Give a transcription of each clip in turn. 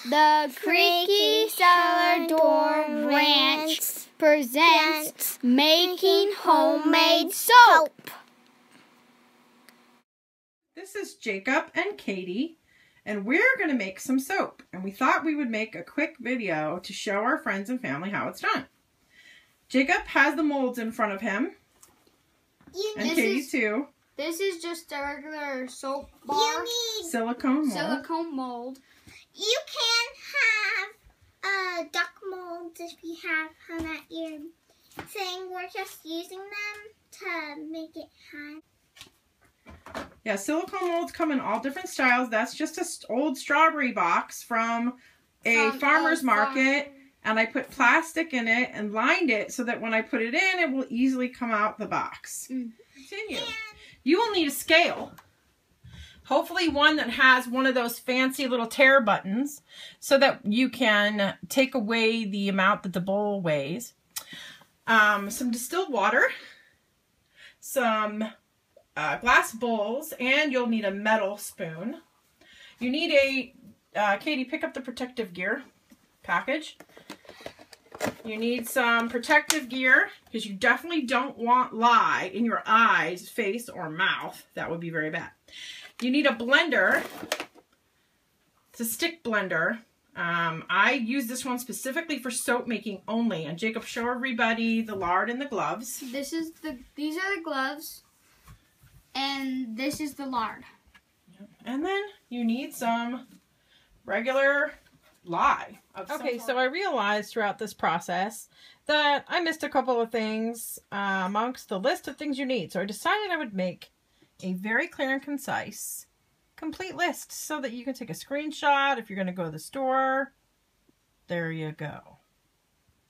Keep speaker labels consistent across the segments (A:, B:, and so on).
A: The Creaky Cellar Dorm Ranch presents Making Homemade Soap.
B: This is Jacob and Katie, and we're going to make some soap. And we thought we would make a quick video to show our friends and family how it's done. Jacob has the molds in front of him, and Katie too.
A: This is just a regular soap bar.
B: Silicone mold.
A: Silicone mold.
C: You can have duck molds if you have them at your thing. We're just using them to make it hot.
B: Yeah, silicone molds come in all different styles. That's just an old strawberry box from a farmer's market. And I put plastic in it and lined it so that when I put it in, it will easily come out the box. Continue. You will need a scale. Hopefully one that has one of those fancy little tear buttons so that you can take away the amount that the bowl weighs. Some distilled water, some glass bowls, and you'll need a metal spoon. You need Katie, pick up the protective gear package. You need some protective gear because you definitely don't want lye in your eyes, face, or mouth. That would be very bad. You need a blender. It's a stick blender. I use this one specifically for soap making only. And Jacob, show everybody the lard and the gloves.
A: These are the gloves, and this is the lard.
B: And then you need some regular lye. Okay, so I realized throughout this process that I missed a couple of things amongst the list of things you need. So I decided I would make a very clear and concise, complete list so that you can take a screenshot if you're going to go to the store. There you go.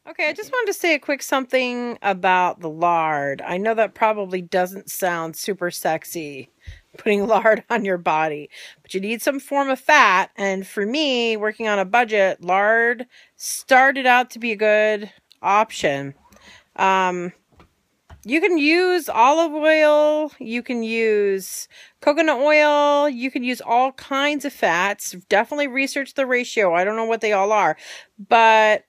B: Okay, I just wanted to say a quick something about the lard. I know that probably doesn't sound super sexy, putting lard on your body, but you need some form of fat. And for me, working on a budget, lard started out to be a good option. You can use olive oil, you can use coconut oil, you can use all kinds of fats. Definitely research the ratio. I don't know what they all are, but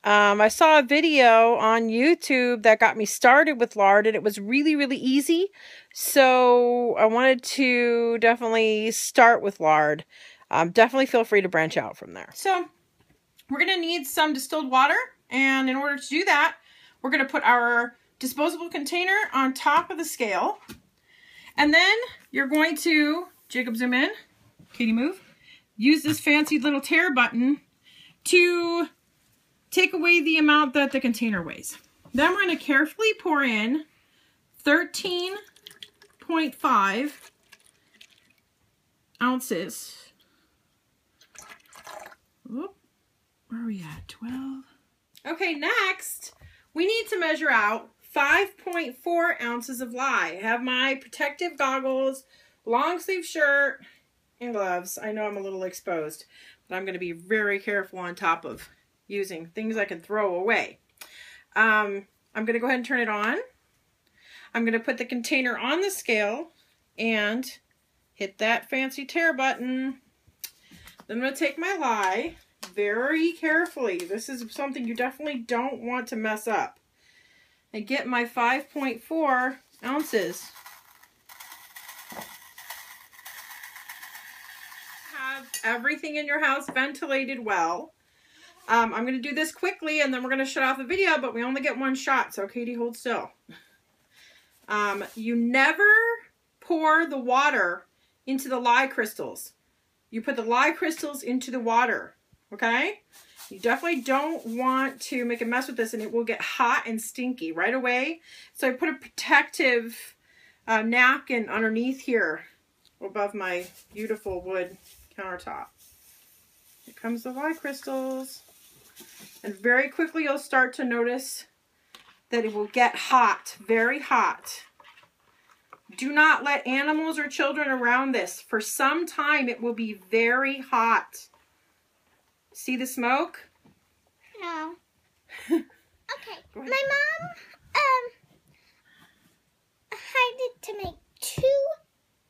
B: I saw a video on YouTube that got me started with lard, and it was really, really easy. So I wanted to definitely start with lard. Definitely feel free to branch out from there. So we're going to need some distilled water. And in order to do that, we're going to put our disposable container on top of the scale. And then you're going to, Jacob, zoom in. Katie, move. Use this fancy little tear button to take away the amount that the container weighs. Then we're going to carefully pour in 13.5 ounces. Whoop, where are we at? 12. Okay, next we need to measure out 5.4 ounces of lye. I have my protective goggles, long sleeve shirt, and gloves. I know I'm a little exposed, but I'm going to be very careful on top of using things I can throw away. I'm going to go ahead and turn it on. I'm going to put the container on the scale and hit that fancy tear button. Then I'm going to take my lye very carefully. This is something you definitely don't want to mess up. And get my 5.4 ounces. Have everything in your house ventilated well. I'm going to do this quickly and then we're going to shut off the video, but we only get one shot, so Katie, hold still. You never pour the water into the lye crystals. You put the lye crystals into the water, okay? You definitely don't want to make a mess with this and it will get hot and stinky right away. So I put a protective napkin underneath here above my beautiful wood countertop. Here comes the lye crystals. And very quickly you'll start to notice that it will get hot, very hot. Do not let animals or children around this. For some time it will be very hot. See the smoke?
C: No. Okay. My mom had to make 2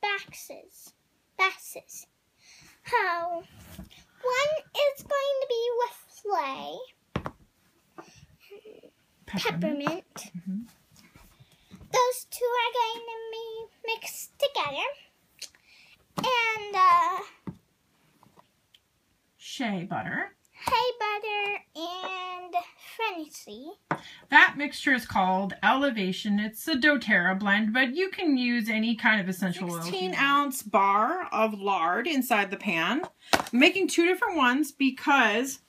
C: boxes. How? One peppermint. Those two are going to be mixed together. And
B: shea butter.
C: Hay butter and frenzy.
B: That mixture is called Elevation. It's a doTERRA blend, but you can use any kind of essential oil. 16-ounce bar of lard inside the pan. I'm making 2 different ones because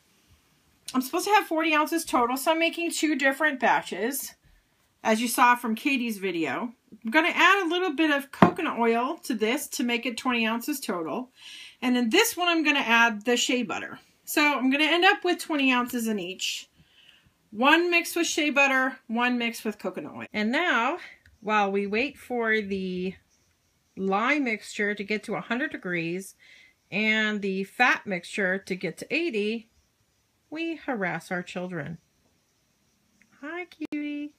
B: I'm supposed to have 40 ounces total, so I'm making 2 different batches, as you saw from Katie's video. I'm going to add a little bit of coconut oil to this to make it 20 ounces total. And in this one, I'm going to add the shea butter. So I'm going to end up with 20 ounces in each. 1 mixed with shea butter, 1 mixed with coconut oil. And now, while we wait for the lye mixture to get to 100 degrees and the fat mixture to get to 80, we harass our children. Hi, cutie.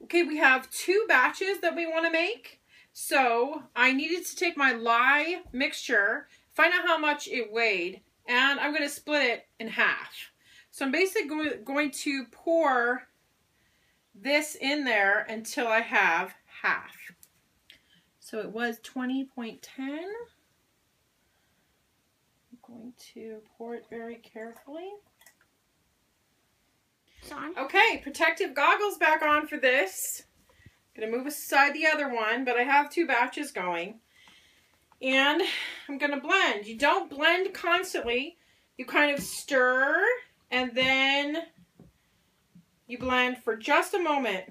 B: Okay, we have 2 batches that we want to make. So I needed to take my lye mixture, find out how much it weighed, and I'm going to split it in half. So I'm basically going to pour this in there until I have half. So it was 20.10. I'm going to pour it very carefully. Okay, protective goggles back on for this. I'm going to move aside the other one, but I have 2 batches going. And I'm going to blend. You don't blend constantly. You kind of stir and then you blend for just a moment.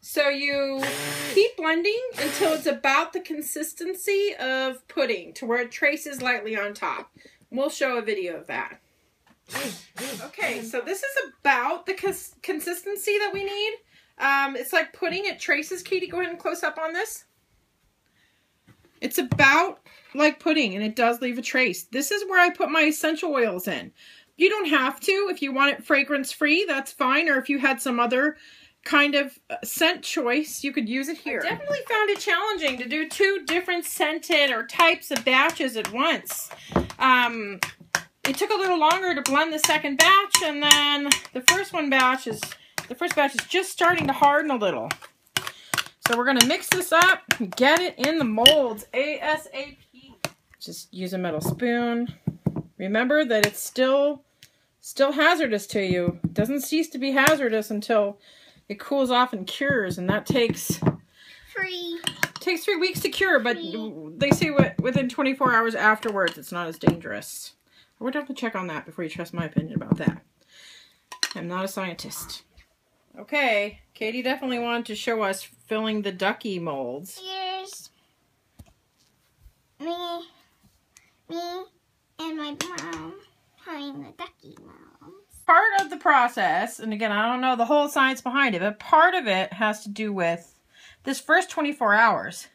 B: So you keep blending until it's about the consistency of pudding, to where it traces lightly on top. We'll show a video of that. Okay, so this is about the consistency that we need. It's like pudding, it traces. Katie, go ahead and close up on this. It's about like pudding, and it does leave a trace. This is where I put my essential oils in. You don't have to. If you want it fragrance-free, that's fine. Or if you had some other kind of scent choice, you could use it here. I definitely found it challenging to do 2 different scented or types of batches at once. It took a little longer to blend the second batch, and then the first batch is just starting to harden a little. So we're going to mix this up and get it in the molds ASAP. Just use a metal spoon. Remember that it's still hazardous to you. It doesn't cease to be hazardous until it cools off and cures, and that takes 3 weeks to cure, but they say within 24 hours afterwards it's not as dangerous. I would have to check on that before you trust my opinion about that. I'm not a scientist. Okay, Katie definitely wanted to show us filling the ducky molds.
C: Here's me and my mom filling the ducky molds.
B: Part of the process, and again, I don't know the whole science behind it, but part of it has to do with this first 24 hours.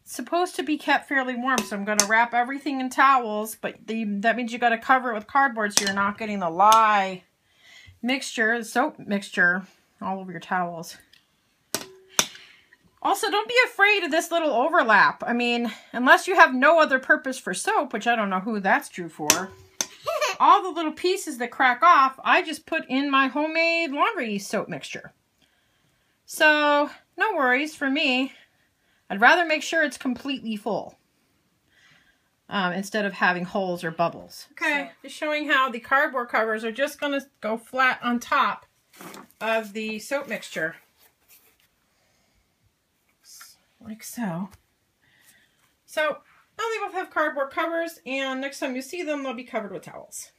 B: It's supposed to be kept fairly warm, so I'm going to wrap everything in towels, but that means you got to cover it with cardboard so you're not getting the lye mixture, the soap mixture, all over your towels. Also, don't be afraid of this little overlap. I mean, unless you have no other purpose for soap, which I don't know who that's true for. All the little pieces that crack off, I just put in my homemade laundry soap mixture. So, no worries for me. I'd rather make sure it's completely full instead of having holes or bubbles. Okay, so just showing how the cardboard covers are just going to go flat on top of the soap mixture. Like so. So, now they both have cardboard covers, and next time you see them, they'll be covered with towels.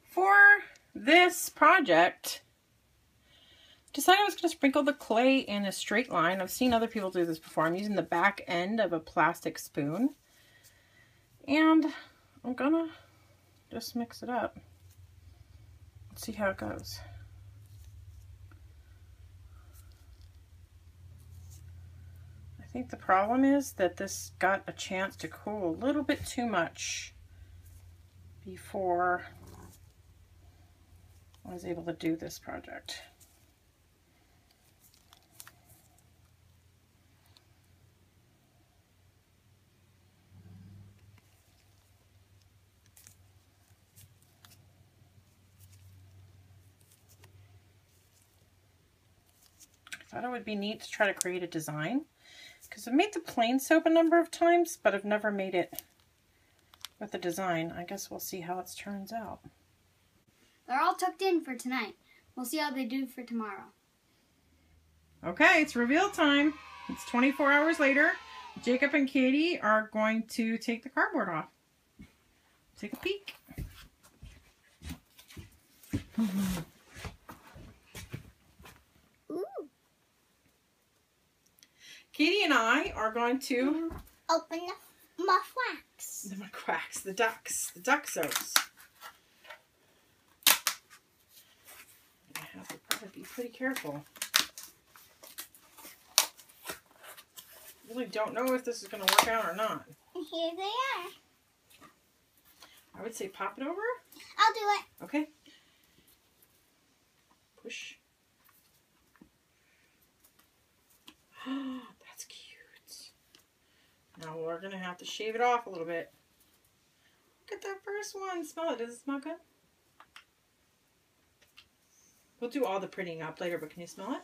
B: For this project, decided I was going to sprinkle the clay in a straight line. I've seen other people do this before. I'm using the back end of a plastic spoon. And I'm going to just mix it up. Let's see how it goes. I think the problem is that this got a chance to cool a little bit too much before I was able to do this project. thought it would be neat to try to create a design. Because I've made the plain soap a number of times, but I've never made it with a design. I guess we'll see how it turns out.
A: They're all tucked in for tonight. We'll see how they do for tomorrow.
B: Okay, it's reveal time. It's 24 hours later. Jacob and Katie are going to take the cardboard off. Take a peek.
C: Ooh.
B: Katie and I are going to
C: Open the muff wax.
B: the McQuacks, the duck soaps. I have to probably be pretty careful. Really don't know if this is going to work out or not.
C: And here they are.
B: I would say pop it over.
C: I'll do it.
B: Okay. Push. That's cute. Now we're going to have to shave it off a little bit. Look at that first one. Smell it. Does it smell good? We'll do all the prettying up later, but can you smell it?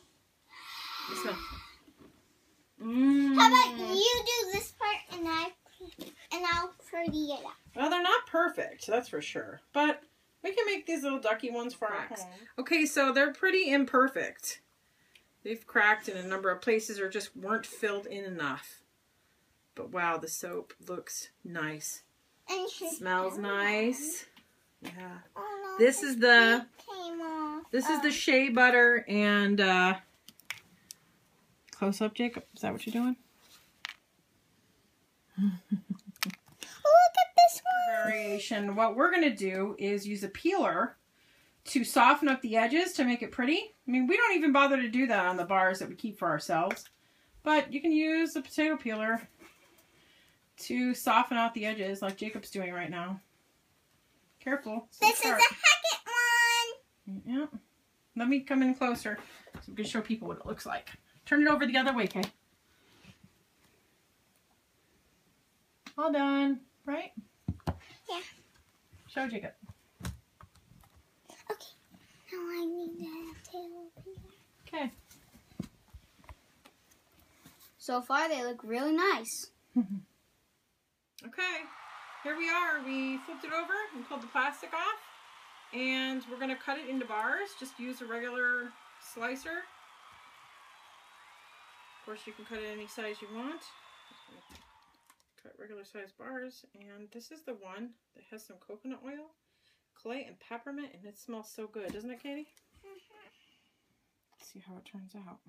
B: You smell.
C: How about you do this part and I'll pretty it up.
B: Well, they're not perfect, that's for sure. But we can make these little ducky ones for our home. Okay, so they're pretty imperfect. They've cracked in a number of places or just weren't filled in enough. But wow, the soap looks nice.
C: And
B: Smells nice. Yeah.
C: Oh, no,
B: This is the
C: came off.
B: this is the shea butter and close up, Jacob. Is that what you're doing?
C: Look at this one.
B: Variation. What we're going to do is use a peeler to soften up the edges to make it pretty. I mean, we don't even bother to do that on the bars that we keep for ourselves. But you can use a potato peeler to soften out the edges like Jacob's doing right now. Careful.
C: This is the second one.
B: Yeah. Let me come in closer so we can show people what it looks like. Turn it over the other way, Kay. All done, right?
C: Yeah.
B: Show Jacob.
C: Okay. Now I need the tail peeler.
B: Okay.
A: So far, they look really nice.
B: Okay. Here we are. We flipped it over and pulled the plastic off. And we're going to cut it into bars. Just use a regular slicer. Of course, you can cut it any size you want. Cut regular size bars. And this is the one that has some coconut oil, clay, and peppermint. And it smells so good. Doesn't it, Katie? Let's see how it turns out.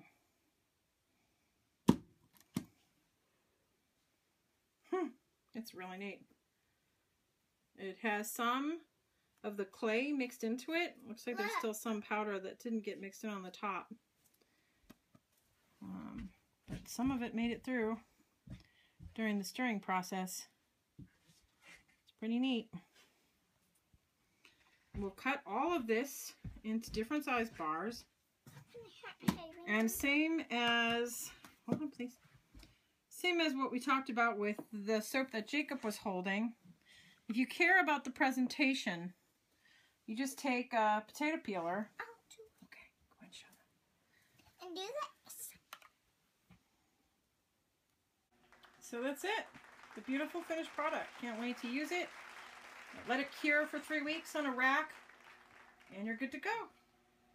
B: It's really neat. It has some of the clay mixed into it. Looks like there's still some powder that didn't get mixed in on the top. But some of it made it through during the stirring process. It's pretty neat. We'll cut all of this into different size bars. And same as, hold on please. Same as what we talked about with the soap that Jacob was holding. If you care about the presentation, you just take a potato peeler. Okay, go ahead and show them.
C: And do this.
B: So that's it. The beautiful finished product. Can't wait to use it. Let it cure for 3 weeks on a rack. And you're good to go.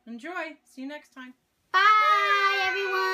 B: Enjoy. See you next time.
A: Bye, everyone.